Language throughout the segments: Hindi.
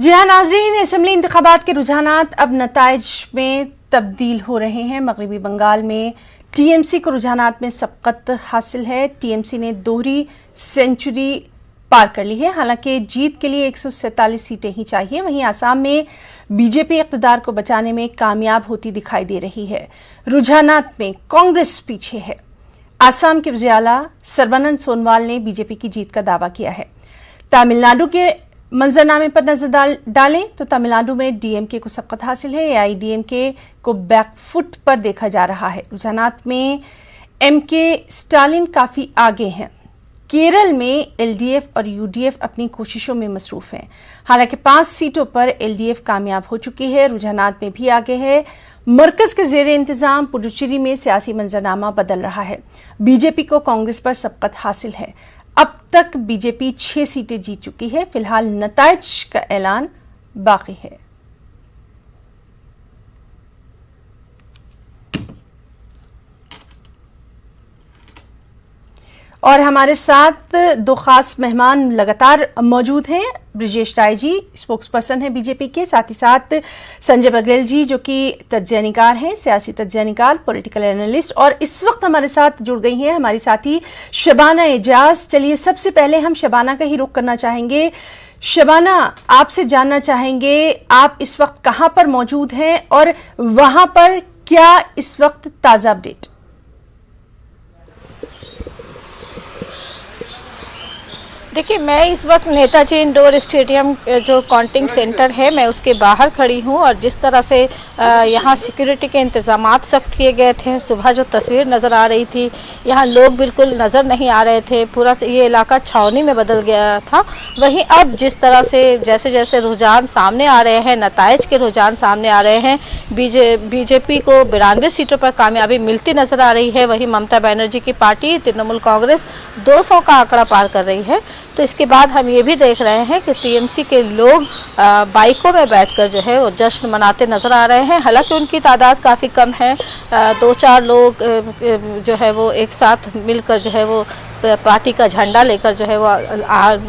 जी हाँ नाजरीन, असेंबली इंतखाबात के रुझानात अब नताइज में तब्दील हो रहे हैं। मगरबी बंगाल में टीएमसी को रुझानात में सबकत हासिल है। टीएमसी ने दोहरी सेंचुरी पार कर ली है। हालांकि जीत के लिए 147 सीटें ही चाहिए। वहीं आसाम में बीजेपी इक़्तिदार को बचाने में कामयाब होती दिखाई दे रही है। रुझानात में कांग्रेस पीछे है। आसाम के वज़ीर आला सर्बानंद सोनोवाल ने बीजेपी की जीत का दावा किया है। तमिलनाडु के मंजरनामे पर नजर डालें तो तमिलनाडु में डीएमके को सबकत हासिल है। एआईडीएमके को बैकफुट पर देखा जा रहा है। रुझानात में एमके स्टालिन काफी आगे हैं। केरल में एलडीएफ और यूडीएफ अपनी कोशिशों में मसरूफ हैं। हालांकि 5 सीटों पर एलडीएफ कामयाब हो चुकी है। रुझानात में भी आगे है। मरकज के जेर इंतजाम पुडुचेरी में सियासी मंजरनामा बदल रहा है। बीजेपी को कांग्रेस पर सबकत हासिल है। अब तक बीजेपी 6 सीटें जीत चुकी है। फिलहाल नताइज का ऐलान बाकी है। और हमारे साथ 2 खास मेहमान लगातार मौजूद हैं। ब्रिजेश राय जी स्पोक्स पर्सन हैं बीजेपी के, साथ ही साथ संजय बघेल जी जो कि तज्ज़ियानिकार हैं, सियासी तज्ज़ियानिकार, पॉलिटिकल एनालिस्ट। और इस वक्त हमारे साथ जुड़ गई हैं हमारी साथी शबाना एजाज। चलिए सबसे पहले हम शबाना का ही रुख करना चाहेंगे। शबाना, आपसे जानना चाहेंगे आप इस वक्त कहां पर मौजूद हैं और वहां पर क्या इस वक्त ताज़ा अपडेट? देखिए, मैं इस वक्त नेताजी इंडोर स्टेडियम जो काउंटिंग सेंटर है, मैं उसके बाहर खड़ी हूँ। और जिस तरह से यहाँ सिक्योरिटी के इंतजामात सख्त किए गए थे, सुबह जो तस्वीर नज़र आ रही थी, यहाँ लोग बिल्कुल नज़र नहीं आ रहे थे। पूरा ये इलाका छावनी में बदल गया था। वहीं अब जिस तरह से जैसे जैसे रुझान सामने आ रहे हैं, नताइज के रुझान सामने आ रहे हैं, बीजेपी को 92 सीटों पर कामयाबी मिलती नज़र आ रही है। वहीं ममता बनर्जी की पार्टी तृणमूल कांग्रेस 200 का आंकड़ा पार कर रही है। तो इसके बाद हम ये भी देख रहे हैं कि टीएमसी के लोग बाइकों में बैठकर जो है वो जश्न मनाते नज़र आ रहे हैं। हालांकि उनकी तादाद काफ़ी कम है। 2-4 लोग जो है वो एक साथ मिलकर जो है वो पार्टी का झंडा लेकर जो है वो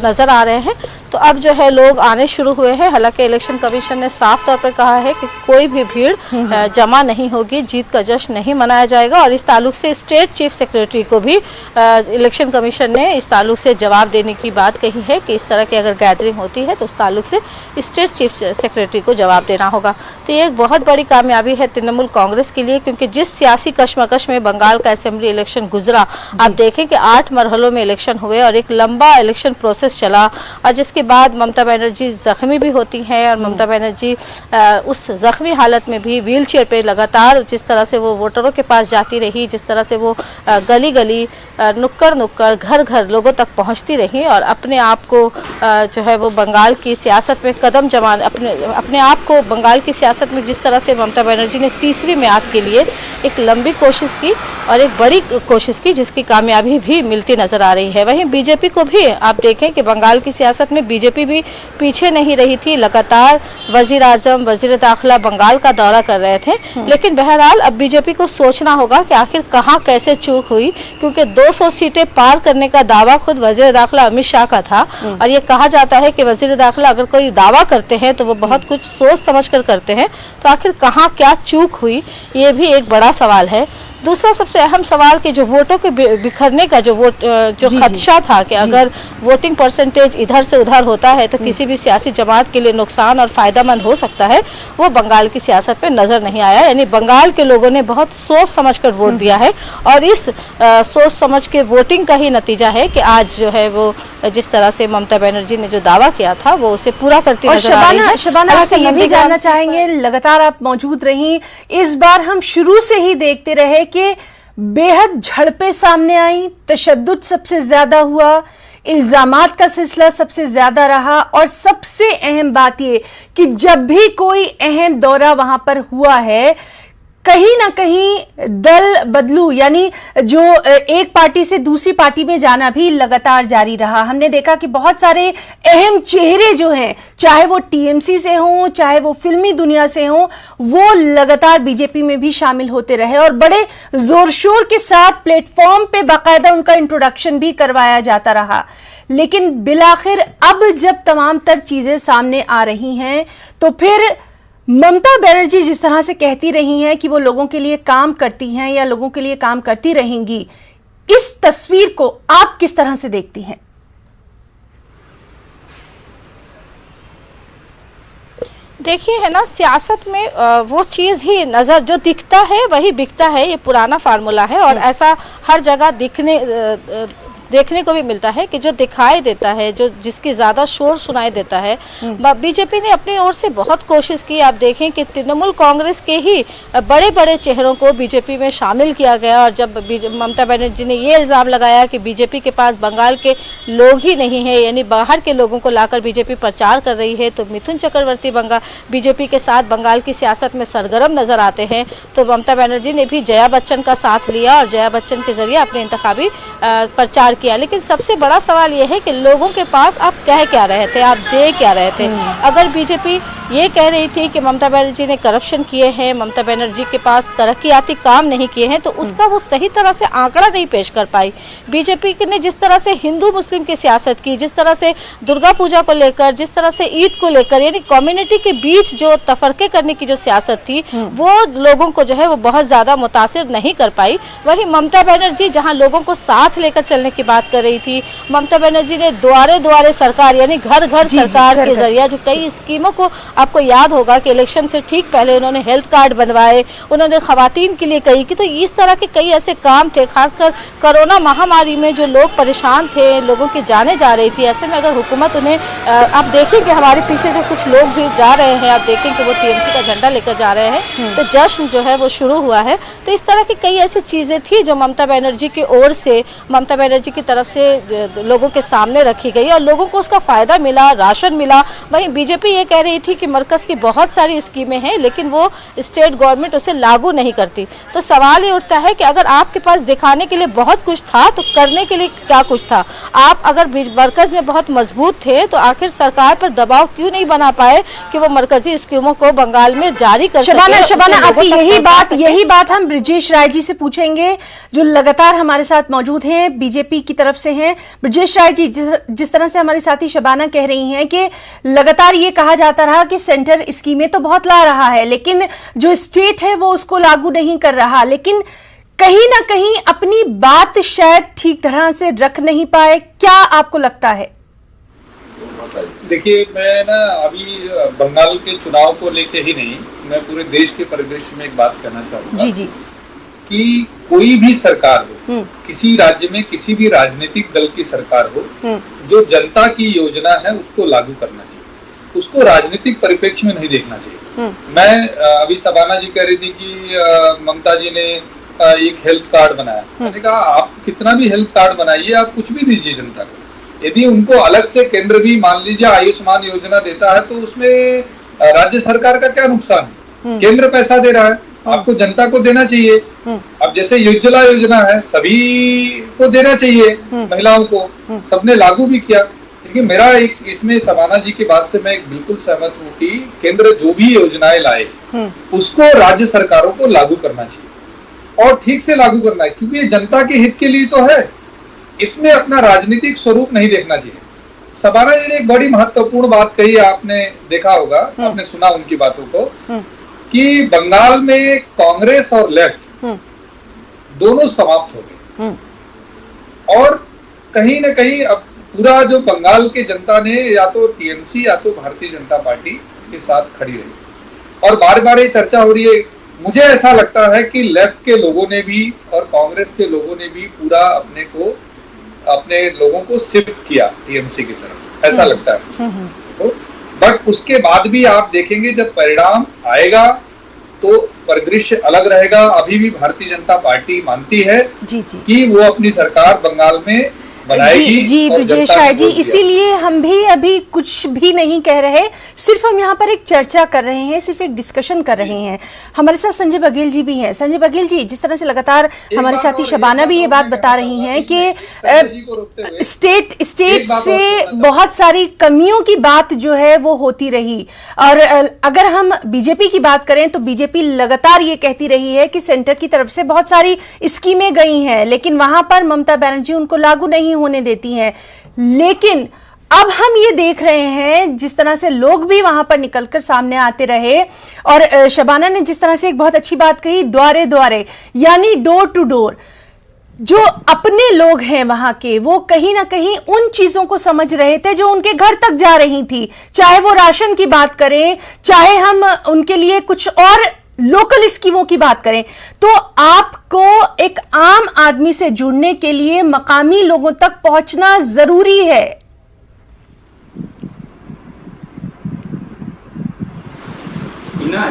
नज़र आ रहे हैं। तो अब जो है लोग आने शुरू हुए हैं। हालांकि इलेक्शन कमीशन ने साफ तौर पर कहा है कि कोई भी भीड़ जमा नहीं होगी, जीत का जश्न नहीं मनाया जाएगा। और इस ताल्लुक से स्टेट चीफ सेक्रेटरी को भी इलेक्शन कमीशन ने इस ताल्लुक से जवाब देने की बात कही है कि इस तरह की अगर गैदरिंग होती है तो उस ताल्लुक से स्टेट चीफ सेक्रेटरी को जवाब देना होगा। तो ये एक बहुत बड़ी कामयाबी है तृणमूल कांग्रेस के लिए, क्योंकि जिस सियासी कशमकश में बंगाल का असेंबली इलेक्शन गुजरा, आप देखें कि 8 मरहलों में इलेक्शन हुए और एक लंबा इलेक्शन प्रोसेस चला। और जिसके बाद ममता बनर्जी जख्मी भी होती हैं और ममता बनर्जी उस जख्मी हालत में भी व्हील चेयर पर लगातार जिस तरह से वो वोटरों के पास जाती रही, जिस तरह से वो गली गली नुक्कड़ नुक्कड़ घर घर लोगों तक पहुंचती रही और अपने आप को जो है वो बंगाल की सियासत में कदम जमा अपने आप को बंगाल की सियासत में जिस तरह से ममता बनर्जी ने तीसरी म्याद के लिए एक लंबी कोशिश की और एक बड़ी कोशिश की, जिसकी कामयाबी भी मिलती नजर आ रही है। वहीं बीजेपी को भी आप देखें कि बंगाल की सियासत में बीजेपी भी पीछे नहीं रही थी। लगातार वजीर आजम, वजीर दाखिला बंगाल का दौरा कर रहे थे। लेकिन बहरहाल अब बीजेपी को सोचना होगा कि आखिर कहाँ कैसे चूक हुई, क्योंकि 200 सीटें पार करने का दावा खुद वजीर दाखिला अमित शाह का था। और ये कहा जाता है कि वजीर दाखिला अगर कोई दावा करते हैं तो वो बहुत कुछ सोच समझ कर करते हैं। तो आखिर कहाँ क्या चूक हुई, ये भी एक बड़ा सवाल है। दूसरा सबसे अहम सवाल कि जो वोटों के बिखरने का जो खदशा था कि अगर वोटिंग परसेंटेज इधर से उधर होता है तो किसी भी सियासी जमात के लिए नुकसान और फायदेमंद हो सकता है, वो बंगाल की सियासत में नजर नहीं आया। यानी बंगाल के लोगों ने बहुत सोच समझकर वोट दिया है और इस सोच समझ के वोटिंग का ही नतीजा है कि आज जो है वो जिस तरह से ममता बनर्जी ने जो दावा किया था वो उसे पूरा करती नजर आ रही है। शबाना, आपसे ये भी जानना चाहेंगे, लगातार आप मौजूद रही, इस बार हम शुरू से ही देखते रहे कि बेहद झड़पें सामने आई, तशद्दुद सबसे ज्यादा हुआ, इल्जामात का सिलसिला सबसे ज्यादा रहा और सबसे अहम बात यह कि जब भी कोई अहम दौरा वहां पर हुआ है, कहीं ना कहीं दल बदलू यानी जो एक पार्टी से दूसरी पार्टी में जाना भी लगातार जारी रहा। हमने देखा कि बहुत सारे अहम चेहरे जो हैं, चाहे वो टीएमसी से हों, चाहे वो फिल्मी दुनिया से हों, वो लगातार बीजेपी में भी शामिल होते रहे और बड़े जोर शोर के साथ प्लेटफॉर्म पे बाकायदा उनका इंट्रोडक्शन भी करवाया जाता रहा। लेकिन बिलाखिर अब जब तमाम तर चीजें सामने आ रही हैं तो फिर ममता बनर्जी जिस तरह से कहती रही हैं कि वो लोगों के लिए काम करती हैं या लोगों के लिए काम करती रहेंगी, इस तस्वीर को आप किस तरह से देखती हैं? देखिए, है ना, सियासत में वो चीज़ ही नज़र जो दिखता है वही बिकता है, ये पुराना फार्मूला है और ऐसा हर जगह देखने को भी मिलता है कि जो दिखाई देता है, जो जिसकी ज़्यादा शोर सुनाई देता है। बीजेपी ने अपनी ओर से बहुत कोशिश की। आप देखें कि तृणमूल कांग्रेस के ही बड़े बड़े चेहरों को बीजेपी में शामिल किया गया और जब ममता बनर्जी ने ये इल्ज़ाम लगाया कि बीजेपी के पास बंगाल के लोग ही नहीं हैं, यानी बाहर के लोगों को लाकर बीजेपी प्रचार कर रही है, तो मिथुन चक्रवर्ती बीजेपी के साथ बंगाल की सियासत में सरगर्म नज़र आते हैं। तो ममता बनर्जी ने भी जया बच्चन का साथ लिया और जया बच्चन के जरिए अपने इंतखाबी प्रचार किया। लेकिन सबसे बड़ा सवाल यह है कि लोगों के पास आप कह क्या रहे थे, आप दे क्या रहे थे। अगर बीजेपी ये कह रही थी कि ममता बनर्जी ने करप्शन किए हैं, ममता बनर्जी के पास तरक्याती काम नहीं किए हैं, तो उसका वो सही तरह से आंकड़ा नहीं पेश कर पाई। बीजेपी ने जिस तरह से हिंदू मुस्लिम की सियासत की, जिस तरह से दुर्गा पूजा को लेकर, जिस तरह से ईद को लेकर, यानी कम्युनिटी के बीच जो तफरके करने की जो सियासत थी, वो लोगों को जो है वो बहुत ज़्यादा मुतासिर नहीं कर पाई। वहीं ममता बनर्जी जहाँ लोगों को साथ लेकर चलने की बात कर रही थी, ममता बनर्जी ने द्वारे द्वारे सरकार यानी घर घर सरकार के जरिए जो कई स्कीमों को, आपको याद होगा कि इलेक्शन से ठीक पहले उन्होंने हेल्थ कार्ड बनवाए, उन्होंने खवातीन के लिए कही कि, तो इस तरह के कई ऐसे काम थे। खासकर कोरोना महामारी में जो लोग परेशान थे, लोगों की जाने जा रही थी, ऐसे में अगर हुकूमत उन्हें, आप देखें कि हमारे पीछे जो कुछ लोग भी जा रहे हैं, आप देखें कि वो टीएमसी का झंडा लेकर जा रहे हैं, तो जश्न जो है वो शुरू हुआ है। तो इस तरह की कई ऐसी चीज़ें थी जो ममता बनर्जी की ओर से, ममता बनर्जी की तरफ से लोगों के सामने रखी गई और लोगों को उसका फ़ायदा मिला, राशन मिला। वहीं बीजेपी ये कह रही थी कि मरकज़ की बहुत सारी स्कीमें हैं लेकिन वो स्टेट गवर्नमेंट उसे लागू नहीं करती। तो सवाल ये उठता है कि अगर आपके पास दिखाने के लिए बहुत कुछ था तो करने के लिए क्या कुछ था? आप अगर मरकज़ में बहुत मजबूत थे तो आखिर सरकार पर दबाव क्यों नहीं बना पाए कि वो मरकजी स्कीमों को बंगाल में जारी कर सके? शबाना, आपकी यही बात हम ब्रजेश राय जी से पूछेंगे जो लगातार हमारे साथ मौजूद हैं, बीजेपी की तरफ से हैं। ब्रजेश राय जी, जिस तरह से हमारी साथी शबाना कह रही हैं कि लगातार ये कहा जाता रहा कि सेंटर स्कीमें तो बहुत ला रहा है लेकिन जो स्टेट है वो उसको लागू नहीं कर रहा, लेकिन कहीं ना कहीं अपनी बात शायद ठीक तरह से रख नहीं पाए। क्या आपको लगता है? देखिए, मैं ना अभी बंगाल के चुनाव को लेके ही नहीं, मैं पूरे देश के परिदृश्य में एक बात कहना चाहूंगा जी कि कोई भी सरकार हो, किसी राज्य में किसी भी राजनीतिक दल की सरकार हो, जो जनता की योजना है उसको लागू करना चाहिए, उसको राजनीतिक परिप्रेक्ष्य में नहीं देखना चाहिए। मैं अभी शबाना जी कह रही थी कि ममता जी ने एक हेल्थ कार्ड बनाया, मैंने कहा आप कितना भी हेल्थ कार्ड बनाइए, आप कुछ भी दीजिए जनता को, यदि उनको अलग से केंद्र भी मान लीजिए आयुष्मान योजना देता है तो उसमें राज्य सरकार का क्या नुकसान है? केंद्र पैसा दे रहा है, आपको जनता को देना चाहिए। अब जैसे उज्ज्वला योजना है, सभी को देना चाहिए, महिलाओं को, सबने लागू भी किया। लेकिन मेरा एक इसमें शबाना जी की बात से मैं बिल्कुल सहमत हूँ कि केंद्र जो भी योजनाएं लाए उसको राज्य सरकारों को लागू करना चाहिए और ठीक से लागू करना है, क्योंकि ये जनता के हित के लिए तो है, इसमें अपना राजनीतिक स्वरूप नहीं देखना चाहिए। शबाना जी ने एक बड़ी महत्वपूर्ण बात कही, आपने देखा होगा, आपने सुना उनकी बातों को, कि बंगाल में कांग्रेस और लेफ्ट दोनों समाप्त हो गए और कहीं ना कहीं अब पूरा जो बंगाल के जनता ने या तो टीएमसी या तो भारतीय जनता पार्टी के साथ खड़ी रही और बार बार ये चर्चा हो रही है। मुझे ऐसा लगता है कि लेफ्ट के लोगों ने भी और कांग्रेस के लोगों ने भी पूरा अपने लोगों को शिफ्ट किया टीएमसी की तरफ, ऐसा लगता है। तो बट उसके बाद भी आप देखेंगे जब परिणाम आएगा तो परिदृश्य अलग रहेगा। अभी भी भारतीय जनता पार्टी मानती है कि वो अपनी सरकार बंगाल में बनाएगी। जी ब्रजेश राय जी, इसीलिए हम भी अभी कुछ भी नहीं कह रहे, सिर्फ हम यहाँ पर एक चर्चा कर रहे हैं, सिर्फ एक डिस्कशन कर रहे हैं। हमारे साथ संजय बघेल जी भी हैं। संजय बघेल जी, जिस तरह से लगातार हमारे साथी शबाना भी ये बात बता रही हैं कि स्टेट से बहुत सारी कमियों की बात जो है वो होती रही, और अगर हम बीजेपी की बात करें तो बीजेपी लगातार ये कहती रही है कि सेंटर की तरफ से बहुत सारी स्कीमें गई हैं, लेकिन वहां पर ममता बनर्जी उनको लागू नहीं होने देती हैं। लेकिन अब हम ये देख रहे हैं जिस तरह से लोग भी वहां पर निकलकर सामने आते रहे, और शबाना ने जिस तरह से एक बहुत अच्छी बात कही, द्वारे द्वारे यानी डोर टू डोर, जो अपने लोग हैं वहां के, वो कहीं ना कहीं उन चीजों को समझ रहे थे जो उनके घर तक जा रही थी, चाहे वो राशन की बात करें, चाहे हम उनके लिए कुछ और लोकल स्कीमों की बात करें। तो आपको एक आम आदमी से जुड़ने के लिए मकामी लोगों तक पहुंचना जरूरी है।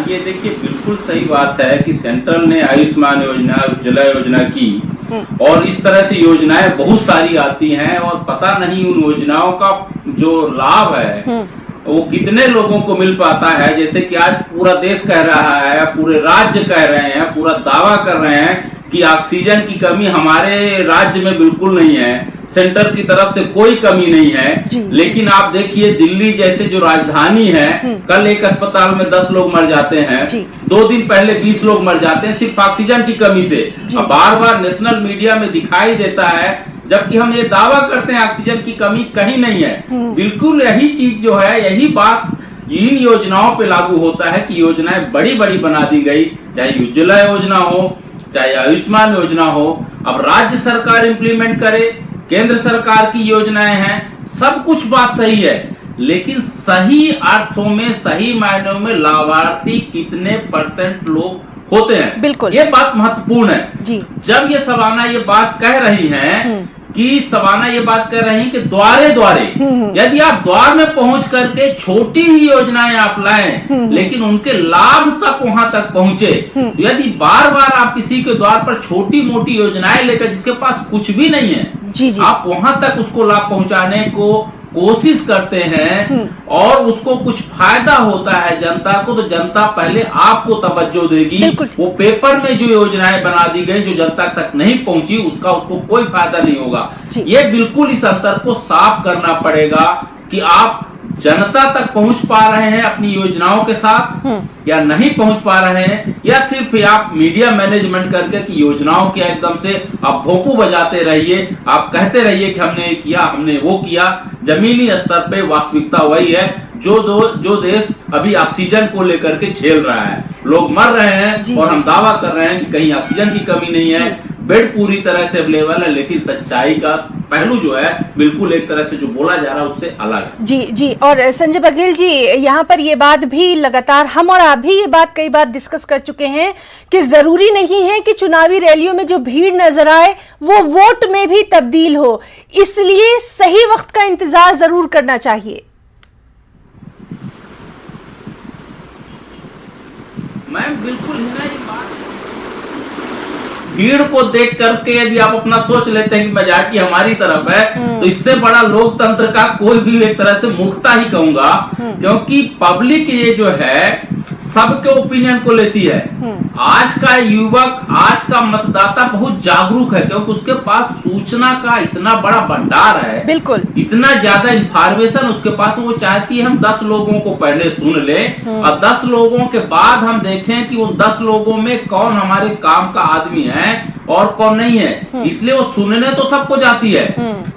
ये देखिए, बिल्कुल सही बात है कि सेंट्रल ने आयुष्मान योजना, उज्ज्वला योजना की, और इस तरह से योजनाएं बहुत सारी आती हैं, और पता नहीं उन योजनाओं का जो लाभ है वो कितने लोगों को मिल पाता है। जैसे कि आज पूरा देश कह रहा है, पूरे राज्य कह रहे हैं, पूरा दावा कर रहे हैं कि ऑक्सीजन की कमी हमारे राज्य में बिल्कुल नहीं है, सेंटर की तरफ से कोई कमी नहीं है। लेकिन आप देखिए, दिल्ली जैसे जो राजधानी है, कल एक अस्पताल में 10 लोग मर जाते हैं, 2 दिन पहले 20 लोग मर जाते हैं सिर्फ ऑक्सीजन की कमी से। अब बार बार नेशनल मीडिया में दिखाई देता है, जबकि हम ये दावा करते हैं ऑक्सीजन की कमी कहीं नहीं है। बिल्कुल यही चीज जो है, यही बात इन योजनाओं पे लागू होता है कि योजनाएं बड़ी बड़ी बना दी गई, चाहे उज्ज्वला योजना हो, चाहे आयुष्मान योजना हो। अब राज्य सरकार इंप्लीमेंट करे, केंद्र सरकार की योजनाएं हैं, सब कुछ बात सही है, लेकिन सही अर्थों में, सही मायनों में लाभार्थी कितने % लोग होते हैं, बिल्कुल ये बात महत्वपूर्ण है जी। जब ये शबाना ये बात कह रही हैं कि शबाना ये बात कर रही कि द्वारे द्वारे, यदि आप द्वार में पहुंच करके छोटी ही योजनाएं आप लाएं, लेकिन उनके लाभ तक वहां तक पहुंचे, यदि बार बार आप किसी के द्वार पर छोटी मोटी योजनाएं लेकर, जिसके पास कुछ भी नहीं है, आप वहां तक उसको लाभ पहुंचाने को कोशिश करते हैं और उसको कुछ फायदा होता है जनता को, तो जनता पहले आपको तवज्जो देगी। वो पेपर में जो योजनाएं बना दी गई, जो जनता तक नहीं पहुंची, उसको कोई फायदा नहीं होगा। ये बिल्कुल इस अंतर को साफ करना पड़ेगा कि आप जनता तक पहुंच पा रहे हैं अपनी योजनाओं के साथ या नहीं पहुंच पा रहे हैं, या सिर्फ आप मीडिया मैनेजमेंट करके कि योजनाओं के एकदम से आप भोंपू बजाते रहिए, आप कहते रहिए कि हमने ये किया, हमने वो किया। जमीनी स्तर पे वास्तविकता वही है जो देश अभी ऑक्सीजन को लेकर के झेल रहा है, लोग मर रहे हैं और हम दावा कर रहे हैं कि कहीं ऑक्सीजन की कमी नहीं है, बेड पूरी तरह से अवेलेबल है, लेकिन सच्चाई का पहलू जो है बिल्कुल एक तरह से जो बोला जा रहा है उससे अलग है। जी। और संजय बघेल जी, यहाँ पर ये बात भी लगातार हम और आप भी ये बात कई बार डिस्कस कर चुके हैं कि जरूरी नहीं है कि चुनावी रैलियों में जो भीड़ नजर आए वो वोट में भी तब्दील हो, इसलिए सही वक्त का इंतजार जरूर करना चाहिए। मैं बिल्कुल ही ना, ये बात भीड़ को देख करके यदि आप अपना सोच लेते हैं कि मेजॉरिटी हमारी तरफ है, तो इससे बड़ा लोकतंत्र का कोई भी एक तरह से मूर्खता ही कहूंगा, क्योंकि पब्लिक ये जो है सबके ओपिनियन को लेती है। आज का युवक, आज का मतदाता बहुत जागरूक है, क्योंकि उसके पास सूचना का इतना बड़ा भंडार है, बिल्कुल इतना ज्यादा इंफॉर्मेशन उसके पास, वो चाहती है हम 10 लोगों को पहले सुन ले और 10 लोगों के बाद हम देखें कि उन 10 लोगों में कौन हमारे काम का आदमी है और कौन नहीं है। इसलिए वो सुनने तो सबको जाती है,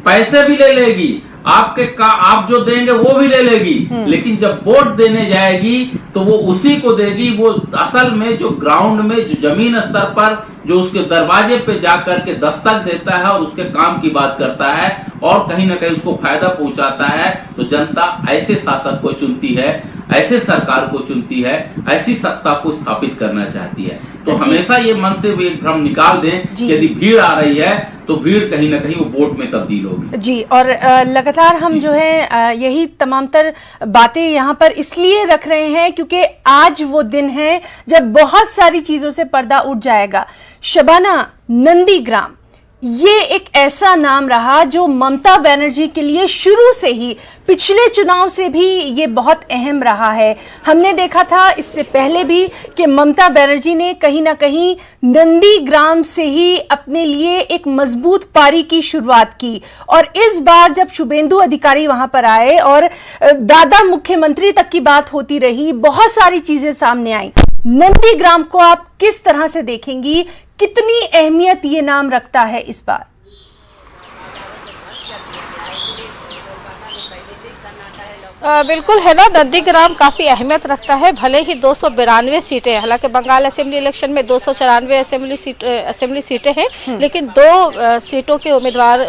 पैसे भी ले लेगी, आप जो देंगे वो भी ले लेगी, लेकिन जब वोट देने जाएगी तो वो उसी को देगी, वो असल में जो ग्राउंड में, जो जमीन स्तर पर जो उसके दरवाजे पे जाकर के दस्तक देता है और उसके काम की बात करता है और कहीं ना कहीं उसको फायदा पहुंचाता है, तो जनता ऐसे शासक को चुनती है, ऐसे सरकार को चुनती है, ऐसी सत्ता को स्थापित करना चाहती है। तो हमेशा ये मन से एक भ्रम निकाल दें कि यदि भीड़ आ रही है तो भीड़ कहीं ना कहीं वो वोट में तब्दील होगी। जी, और लगातार हम जो है यही तमाम तर बातें यहाँ पर इसलिए रख रहे हैं क्योंकि आज वो दिन है जब बहुत सारी चीजों से पर्दा उठ जाएगा। शबाना, नंदीग्राम ये एक ऐसा नाम रहा जो ममता बनर्जी के लिए शुरू से ही, पिछले चुनाव से भी ये बहुत अहम रहा है। हमने देखा था इससे पहले भी कि ममता बनर्जी ने कहीं ना कहीं नंदीग्राम से ही अपने लिए एक मजबूत पारी की शुरुआत की, और इस बार जब शुभेंदु अधिकारी वहां पर आए और दादा मुख्यमंत्री तक की बात होती रही, बहुत सारी चीजें सामने आई। नंदीग्राम को आप किस तरह से देखेंगी, कितनी अहमियत ये नाम रखता है इस बार? बिल्कुल है ना, नंदीग्राम काफ़ी अहमियत रखता है। भले ही 292 सीटें, हालांकि बंगाल असेंबली इलेक्शन में 294 असेंबली सीटें हैं, लेकिन 2 सीटों के उम्मीदवार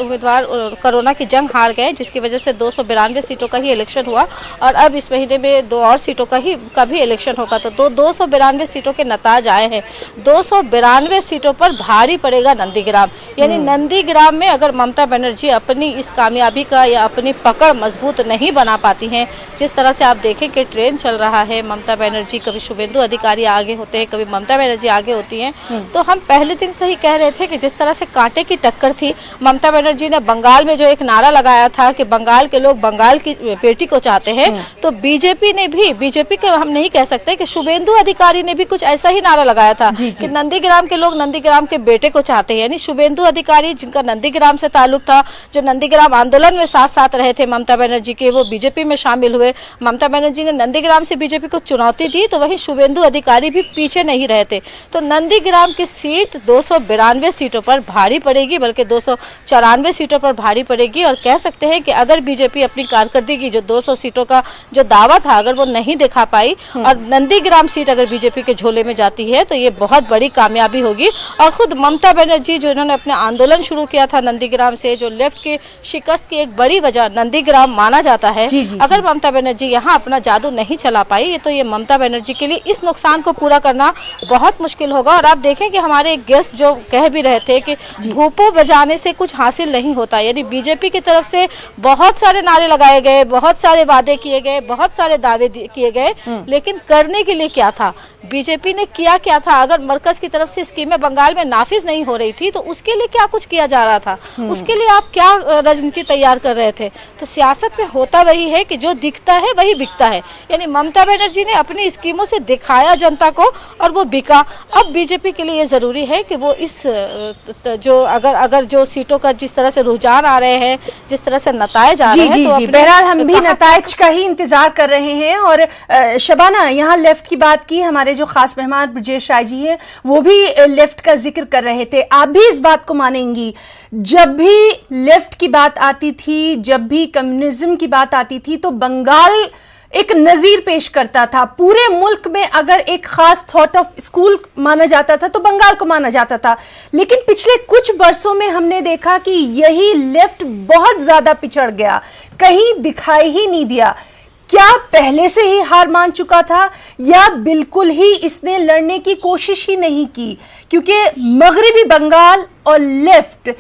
कोरोना की जंग हार गए, जिसकी वजह से 292 सीटों का ही इलेक्शन हुआ, और अब इस महीने में 2 और सीटों का भी इलेक्शन होगा। तो 292 सीटों के नताज आए हैं। 292 सीटों पर भारी पड़ेगा नंदीग्राम। यानी नंदीग्राम में अगर ममता बनर्जी अपनी इस कामयाबी का या अपनी पकड़ मजबूत नहीं बना पाती हैं, जिस तरह से आप देखें कि ट्रेन चल रहा है, ममता बनर्जी, कभी शुभेंदु अधिकारी आगे होते हैं, कभी ममता बनर्जी आगे होती हैं, तो हम पहले दिन से ही कह रहे थे कि जिस तरह से कांटे की टक्कर थी, ममता बनर्जी ने बंगाल में जो एक नारा लगाया था कि बंगाल के लोग बंगाल की बेटी को चाहते हैं, तो बीजेपी के हम नहीं कह सकते कि शुभेंदु अधिकारी ने भी कुछ ऐसा ही नारा लगाया था कि नंदीग्राम के लोग नंदीग्राम के बेटे को चाहते हैं। यानी शुभेंदु अधिकारी, जिनका नंदीग्राम से ताल्लुक था, जो नंदीग्राम आंदोलन में साथ साथ रहे थे ममता बनर्जी के, वो बीजेपी में शामिल हुए। ममता बनर्जी ने नंदीग्राम से बीजेपी को चुनौती दी, तो वहीं शुभेंदु अधिकारी भी पीछे नहीं रहते। तो नंदीग्राम की सीट 292 सीटों पर भारी पड़ेगी, बल्कि 294 सीटों पर भारी पड़ेगी। और कह सकते हैं कि अगर बीजेपी अपनी कारकर्दगी, जो 200 सीटों का जो दावा था, अगर वो नहीं दिखा पाई और नंदीग्राम सीट अगर बीजेपी के झोले में जाती है, तो ये बहुत बड़ी कामयाबी होगी। और खुद ममता बनर्जी, जो इन्होंने अपना आंदोलन शुरू किया था नंदीग्राम से, जो लेफ्ट की शिकस्त की एक बड़ी वजह नंदीग्राम माना जाता है, अगर ममता बनर्जी यहाँ अपना जादू नहीं चला पाई, तो ये ममता बनर्जी के लिए इस नुकसान को पूरा करना बहुत मुश्किल होगा। और आप देखें कि हमारे एक गेस्ट जो कह भी रहे थे कि भूपो बजाने से कुछ हासिल नहीं होता। यानी बीजेपी की तरफ से बहुत सारे नारे लगाए गए, बहुत सारे वादे किए गए, बहुत सारे दावे किए गए, लेकिन करने के लिए क्या था, बीजेपी ने किया क्या था? अगर मरकज की तरफ से स्कीमें बंगाल में नाफिज नहीं हो रही थी, तो उसके लिए क्या कुछ किया जा रहा था? उसके लिए आप क्या रणनीति तैयार कर रहे थे? तो सियासत में होता वही है कि जो दिखता है वही बिकता है। यानी ममता बनर्जी ने अपनी स्कीमों से दिखाया जनता को, और वो बिका। अब बीजेपी के लिए ये जरूरी है कि वो इस जो अगर जो सीटों का जिस तरह से रुझान आ रहे हैं, जिस तरह से नतायज आ रहे हैं, तो बहरहाल हम भी नतायज का ही इंतजार कर रहे हैं। और शबाना, यहाँ लेफ्ट की बात की, हमारे जो खास मेहमान ब्रजेश राय जी हैं, वो भी लेफ्ट का जिक्र कर रहे थे। आप भी इस बात को मानेंगी, जब भी लेफ्ट की बात आती थी, जब भी कम्युनिज्म की बात आती थी, तो बंगाल एक नजीर पेश करता था। पूरे मुल्क में अगर एक खास थॉट ऑफ स्कूल माना जाता था, तो बंगाल को माना जाता था। लेकिन पिछले कुछ वर्षों में हमने देखा कि यही लेफ्ट बहुत ज्यादा पिछड़ गया, कहीं दिखाई ही नहीं दिया। क्या पहले से ही हार मान चुका था, या बिल्कुल ही इसने लड़ने की कोशिश ही नहीं की? क्योंकि मगरिबी बंगाल और लेफ्ट,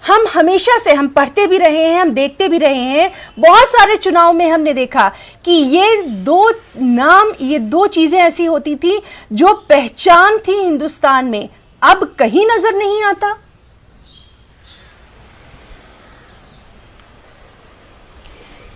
हम हमेशा से, हम पढ़ते भी रहे हैं, हम देखते भी रहे हैं, बहुत सारे चुनाव में हमने देखा कि ये दो चीजें ऐसी होती थी जो पहचान थी हिंदुस्तान में, अब कहीं नजर नहीं आता।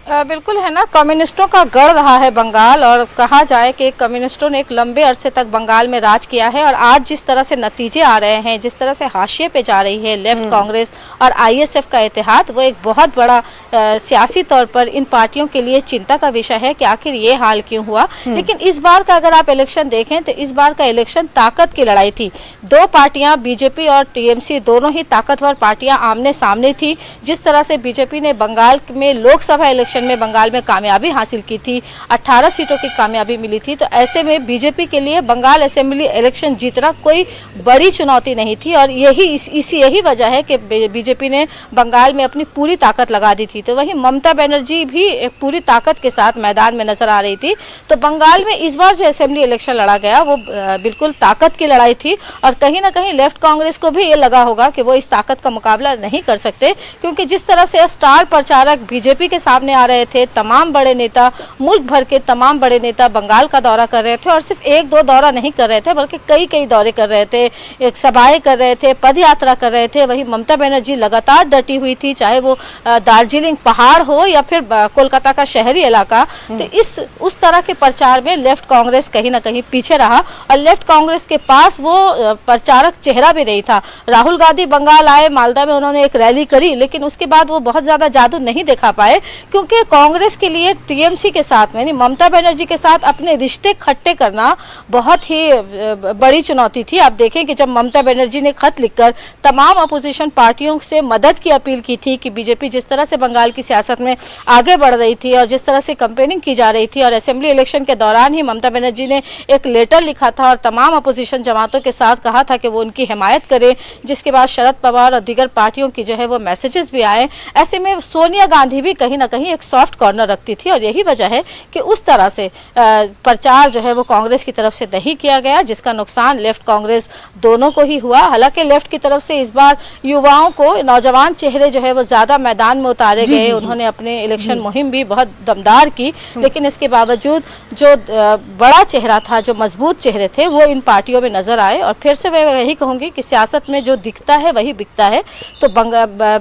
बिल्कुल है ना, कम्युनिस्टों का गढ़ रहा है बंगाल, और कहा जाए कि कम्युनिस्टों ने एक लंबे अरसे तक बंगाल में राज किया है। और आज जिस तरह से नतीजे आ रहे हैं, जिस तरह से हाशिए पे जा रही है लेफ्ट कांग्रेस और आईएसएफ का इत्तेहाद, वो एक बहुत बड़ा सियासी तौर पर इन पार्टियों के लिए चिंता का विषय है कि आखिर ये हाल क्यों हुआ। लेकिन इस बार का अगर आप इलेक्शन देखें, तो इस बार का इलेक्शन ताकत की लड़ाई थी। 2 पार्टियां, बीजेपी और टीएमसी, दोनों ही ताकतवर पार्टियां आमने सामने थी। जिस तरह से बीजेपी ने बंगाल में लोकसभा इलेक्शन में बंगाल में कामयाबी हासिल की थी, 18 सीटों की कामयाबी मिली थी, तो ऐसे में बीजेपी के लिए बंगाल असेंबली इलेक्शन जीतना कोई बड़ी चुनौती नहीं थी। और यही वजह है कि बीजेपी ने बंगाल में अपनी पूरी ताकत लगा दी थी। तो वहीं ममता बनर्जी भी एक पूरी ताकत के साथ मैदान में नजर आ रही थी। तो बंगाल में इस बार जो असेंबली इलेक्शन लड़ा गया, वो बिल्कुल ताकत की लड़ाई थी। और कहीं ना कहीं लेफ्ट कांग्रेस को भी ये लगा होगा कि वो इस ताकत का मुकाबला नहीं कर सकते, क्योंकि जिस तरह से स्टार प्रचारक बीजेपी के सामने आ आ रहे थे, तमाम बड़े नेता, मुल्क भर के तमाम बड़े नेता बंगाल का दौरा कर रहे थे और सिर्फ एक दो दौरा नहीं कर रहे थे बल्कि कई कई दौरे कर रहे थे, एक सभाएं कर रहे थे, पद यात्रा कर रहे थे। वही ममता बनर्जी लगातार डटी हुई थी, चाहे वो दार्जिलिंग पहाड़ हो या फिर कोलकाता का शहरी इलाका। तो उस तरह के प्रचार में लेफ्ट कांग्रेस कहीं ना कहीं पीछे रहा और लेफ्ट कांग्रेस के पास वो प्रचारक चेहरा भी नहीं था। राहुल गांधी बंगाल आए, मालदा में उन्होंने एक रैली करी, लेकिन उसके बाद वो बहुत ज्यादा जादू नहीं दिखा पाए, क्योंकि कांग्रेस के लिए टीएमसी के साथ यानी ममता बनर्जी के साथ अपने रिश्ते खट्टे करना बहुत ही बड़ी चुनौती थी। आप देखें कि जब ममता बनर्जी ने खत लिखकर तमाम अपोजिशन पार्टियों से मदद की अपील की थी कि बीजेपी जिस तरह से बंगाल की सियासत में आगे बढ़ रही थी और जिस तरह से कैंपेनिंग की जा रही थी, और असेंबली इलेक्शन के दौरान ही ममता बनर्जी ने एक लेटर लिखा था और तमाम अपोजिशन जमातों के साथ कहा था कि वो उनकी हिमायत करें, जिसके बाद शरद पवार और दीगर पार्टियों की जो है वो मैसेजेस भी आए। ऐसे में सोनिया गांधी भी कहीं ना कहीं एक सॉफ्ट कॉर्नर रखती थी और यही वजह है कि उस तरह से प्रचार जो है वो कांग्रेस की तरफ से नहीं किया गया, जिसका नुकसान लेफ्ट कांग्रेस दोनों को ही हुआ। हालांकि लेफ्ट की तरफ से इस बार युवाओं को, नौजवान चेहरे जो है वो ज्यादा मैदान में उतारे गए, उन्होंने अपने इलेक्शन मुहिम भी बहुत दमदार की, लेकिन इसके बावजूद जो बड़ा चेहरा था, जो मजबूत चेहरे थे, वो इन पार्टियों में नजर आए। और फिर से मैं यही कहूंगी कि सियासत में जो दिखता है वही बिकता है। तो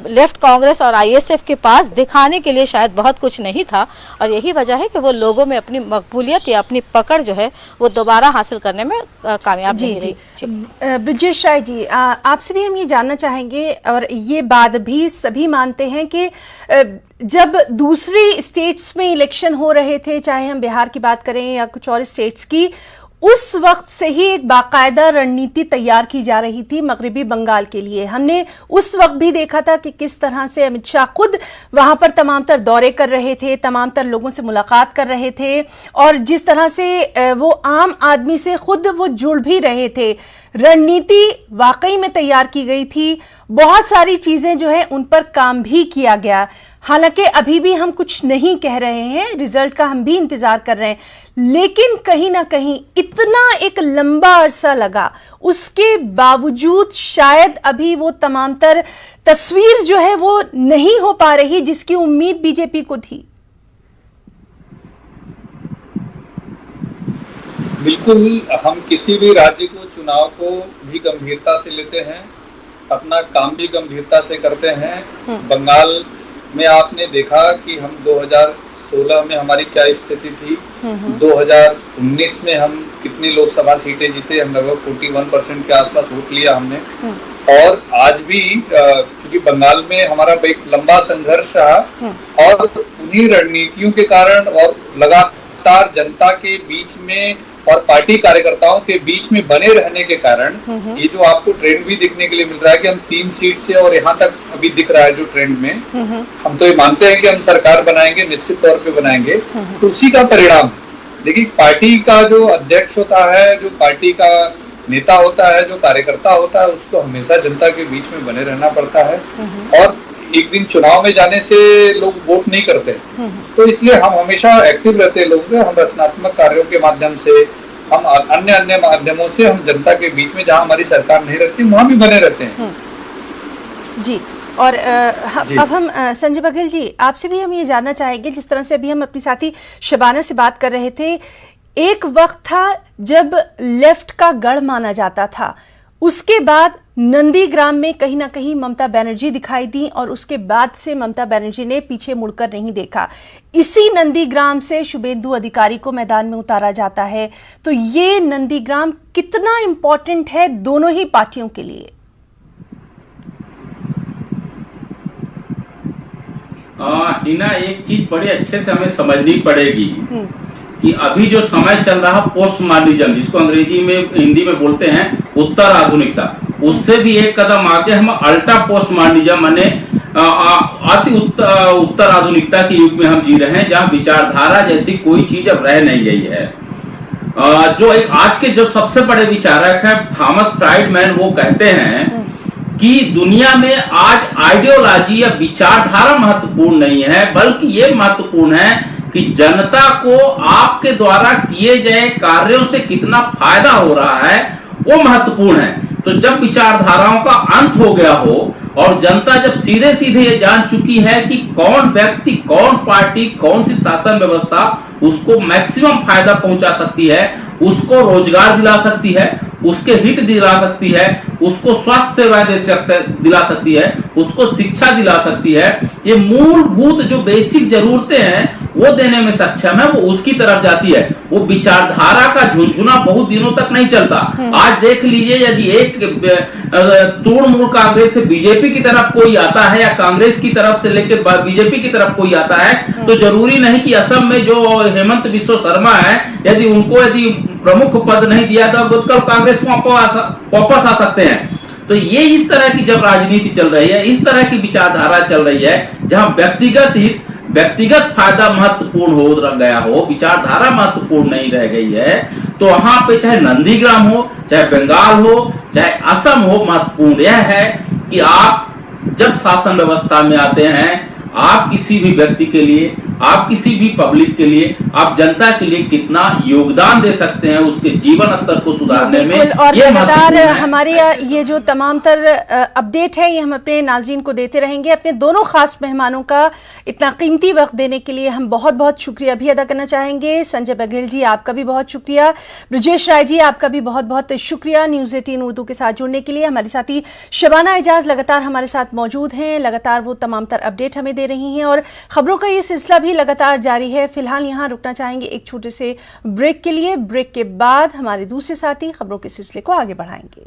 लेफ्ट कांग्रेस और आईएसएफ के पास दिखाने के लिए शायद बहुत कुछ नहीं था और यही वजह है कि वो लोगों में अपनी मकबूलियत या अपनी पकड़ जो है वो दोबारा हासिल करने में कामयाब नहीं रही। ब्रिजेश राय जी, आपसे भी हम ये जानना चाहेंगे और ये बात भी सभी मानते हैं कि जब दूसरी स्टेट्स में इलेक्शन हो रहे थे, चाहे हम बिहार की बात करें या कुछ और स्टेट्स की, उस वक्त से ही एक बाकायदा रणनीति तैयार की जा रही थी मगरिबी बंगाल के लिए। हमने उस वक्त भी देखा था कि किस तरह से अमित शाह खुद वहां पर तमाम तर दौरे कर रहे थे, तमाम तर लोगों से मुलाकात कर रहे थे और जिस तरह से वो आम आदमी से खुद वो जुड़ भी रहे थे। रणनीति वाकई में तैयार की गई थी, बहुत सारी चीजें जो है उन पर काम भी किया गया। हालांकि अभी भी हम कुछ नहीं कह रहे हैं, रिजल्ट का हम भी इंतजार कर रहे हैं, लेकिन कहीं ना कहीं इतना एक लंबा अरसा लगा, उसके बावजूद शायद अभी वो तमाम तर तस्वीर जो है वो नहीं हो पा रही जिसकी उम्मीद बीजेपी को थी। बिल्कुल, हम किसी भी राज्य को, चुनाव को भी गंभीरता से लेते हैं, अपना काम भी गंभीरता से करते हैं। बंगाल में आपने देखा कि हम 2016 में हमारी क्या स्थिति थी, 2019 में हम कितनी लोकसभा सीटें जीते, हम लगभग 41% के आसपास वोट लिया हमने। और आज भी चूंकि बंगाल में हमारा एक लंबा संघर्ष रहा और उन्हीं रणनीतियों के कारण और लगातार जनता के बीच में और पार्टी कार्यकर्ताओं के बीच में बने रहने के कारण ये जो आपको ट्रेंड भी दिखने के लिए मिल रहा है कि हम 3 सीट से और यहाँ तक अभी दिख रहा है जो ट्रेंड में, हम तो ये मानते हैं कि हम सरकार बनाएंगे, निश्चित तौर पे बनाएंगे, तो उसी का परिणाम। देखिए, पार्टी का जो अध्यक्ष होता है, जो पार्टी का नेता होता है, जो कार्यकर्ता होता है, उसको हमेशा जनता के बीच में बने रहना पड़ता है और एक दिन चुनाव में जाने से लोग वोट नहीं करते, तो इसलिए हम हमेशा एक्टिव रहते हैं लोग। हम रचनात्मक कार्यों के माध्यम से, हम अन्य माध्यमों से हम जनता के बीच में, जहां हमारी सरकार नहीं रहती, वहां भी बने रहते हैं। जी, और अब हम संजय बघेल जी, आपसे भी हम ये जानना चाहेंगे, जिस तरह से अभी हम अपनी साथी शबाना से बात कर रहे थे, एक वक्त था जब लेफ्ट का गढ़ माना जाता था, उसके बाद नंदीग्राम में कहीं ना कहीं ममता बनर्जी दिखाई दी और उसके बाद से ममता बनर्जी ने पीछे मुड़कर नहीं देखा। इसी नंदीग्राम से शुभेंदु अधिकारी को मैदान में उतारा जाता है, तो ये नंदीग्राम कितना इंपॉर्टेंट है दोनों ही पार्टियों के लिए? हिना, एक चीज बड़े अच्छे से हमें समझनी पड़ेगी कि अभी जो समय चल रहा पोस्ट मॉडर्निज्म, जिसको अंग्रेजी में, हिंदी में बोलते हैं उत्तर आधुनिकता, उससे भी एक कदम आगे हम अल्ट्रा पोस्ट मॉडर्निज्म माने अति उत्तर आधुनिकता के युग में हम जी रहे हैं, जहां विचारधारा जैसी कोई चीज अब रह नहीं गई है। जो एक आज के जो सबसे बड़े विचारक है थॉमस फ्राइडमैन, वो कहते हैं कि दुनिया में आज आइडियोलॉजी या विचारधारा महत्वपूर्ण नहीं है, बल्कि ये महत्वपूर्ण है कि जनता को आपके द्वारा किए गए कार्यों से कितना फायदा हो रहा है, वो महत्वपूर्ण है। तो जब विचारधाराओं का अंत हो गया हो और जनता जब सीधे सीधे ये जान चुकी है कि कौन व्यक्ति, कौन पार्टी, कौन सी शासन व्यवस्था उसको मैक्सिमम फायदा पहुंचा सकती है, उसको रोजगार दिला सकती है, उसके हित दिला सकती है, उसको स्वास्थ्य सेवाएं दिला सकती है, उसको शिक्षा दिला सकती है, ये मूलभूत जो बेसिक जरूरतें हैं वो देने में सक्षम है, वो उसकी तरफ जाती है। वो विचारधारा का झुंझुना बहुत दिनों तक नहीं चलता। आज देख लीजिए, यदि एक तृणमूल कांग्रेस से बीजेपी की तरफ कोई आता है या कांग्रेस की तरफ से लेकर बीजेपी की तरफ कोई आता है, तो जरूरी नहीं कि असम में जो हेमंत बिस्वा शर्मा है, यदि उनको प्रमुख पद नहीं दिया तो कल कांग्रेस वापस आ सकते हैं। तो ये इस तरह की जब राजनीति चल रही है, इस तरह की विचारधारा चल रही है, जहां व्यक्तिगत हित, व्यक्तिगत फायदा महत्वपूर्ण हो गया हो, विचारधारा महत्वपूर्ण नहीं रह गई है, तो वहां पे चाहे नंदीग्राम हो, चाहे बंगाल हो, चाहे असम हो, महत्वपूर्ण यह है कि आप जब शासन व्यवस्था में आते हैं, आप किसी भी व्यक्ति के लिए, आप किसी भी पब्लिक के लिए, आप जनता के लिए कितना योगदान दे सकते हैं उसके जीवन स्तर को सुधारने में। और लगातार हमारे ये जो तमाम तर अपडेट है ये हम अपने नाजरीन को देते रहेंगे। अपने दोनों खास मेहमानों का इतना कीमती वक्त देने के लिए हम बहुत बहुत शुक्रिया भी अदा करना चाहेंगे। संजय बघेल जी, आपका भी बहुत शुक्रिया। ब्रजेश राय जी, आपका भी बहुत बहुत शुक्रिया न्यूज़ 18 उर्दू के साथ जुड़ने के लिए। हमारे साथी शबाना एजाज लगातार हमारे साथ मौजूद हैं, लगातार वो तमाम तर अपडेट हमें दे रही हैं और खबरों का ये सिलसिला भी लगातार जारी है। फिलहाल यहाँ रुकना चाहेंगे एक छोटे से ब्रेक के लिए। ब्रेक के बाद हमारे दूसरे साथी खबरों के सिलसिले को आगे बढ़ाएंगे।